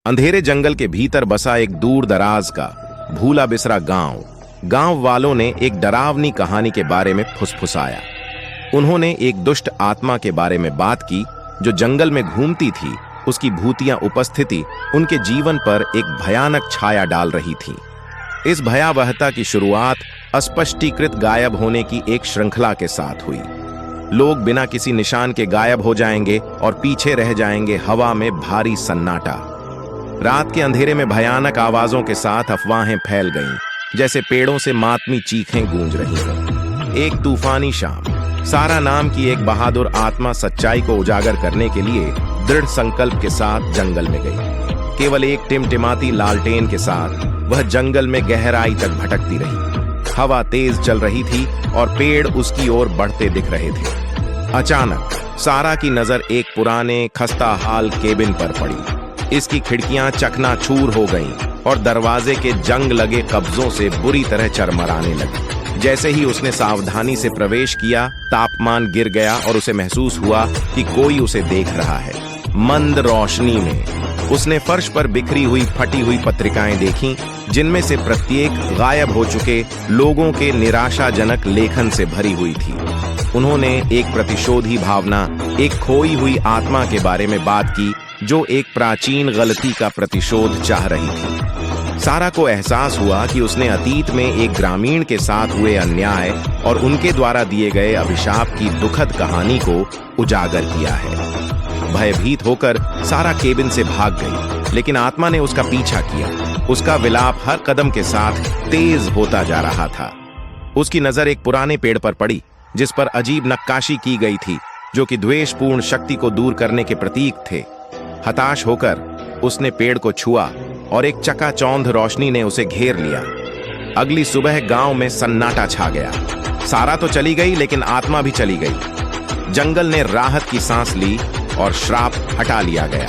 अंधेरे जंगल के भीतर बसा एक दूर दराज का भूला बिसरा गांव। गांव वालों ने एक डरावनी कहानी के बारे में फुसफुसाया। उन्होंने एक दुष्ट आत्मा के बारे में बात की जो जंगल में घूमती थी। उसकी भूतिया उपस्थिति उनके जीवन पर एक भयानक छाया डाल रही थी। इस भयावहता की शुरुआत अस्पष्टीकृत गायब होने की एक श्रृंखला के साथ हुई। लोग बिना किसी निशान के गायब हो जाएंगे और पीछे रह जाएंगे हवा में भारी सन्नाटा। रात के अंधेरे में भयानक आवाजों के साथ अफवाहें फैल गईं, जैसे पेड़ों से मातमी चीखें गूंज रही हैं। एक तूफानी शाम सारा नाम की एक बहादुर आत्मा सच्चाई को उजागर करने के लिए दृढ़ संकल्प के साथ जंगल में गई। केवल एक टिमटिमाती लालटेन के साथ वह जंगल में गहराई तक भटकती रही। हवा तेज चल रही थी और पेड़ उसकी ओर बढ़ते दिख रहे थे। अचानक सारा की नजर एक पुराने खस्ता हाल केबिन पर पड़ी। इसकी खिड़कियां चकनाचूर हो गईं और दरवाजे के जंग लगे कब्जों से बुरी तरह चरमराने लगी। जैसे ही उसने सावधानी से प्रवेश किया, तापमान गिर गया और उसे महसूस हुआ कि कोई उसे देख रहा है। मंद रोशनी में उसने फर्श पर बिखरी हुई फटी हुई पत्रिकाएं देखीं, जिनमें से प्रत्येक गायब हो चुके लोगों के निराशाजनक लेखन से भरी हुई थी। उन्होंने एक प्रतिशोधी भावना, एक खोई हुई आत्मा के बारे में बात की जो एक प्राचीन गलती का प्रतिशोध चाह रही थी। सारा को एहसास हुआ कि उसने अतीत में एक ग्रामीण के साथ हुए अन्याय और उनके द्वारा दिए गए अभिशाप की दुखद कहानी को उजागर किया है। भयभीत होकर सारा केबिन से भाग गई, लेकिन आत्मा ने उसका पीछा किया। उसका विलाप हर कदम के साथ तेज होता जा रहा था। उसकी नजर एक पुराने पेड़ पर पड़ी, जिस पर अजीब नक्काशी की गई थी, जो कि द्वेषपूर्ण शक्ति को दूर करने के प्रतीक थे। हताश होकर उसने पेड़ को छुआ और एक चकाचौंध रोशनी ने उसे घेर लिया। अगली सुबह गांव में सन्नाटा छा गया। सारा तो चली गई, लेकिन आत्मा भी चली गई। जंगल ने राहत की सांस ली और श्राप हटा लिया गया।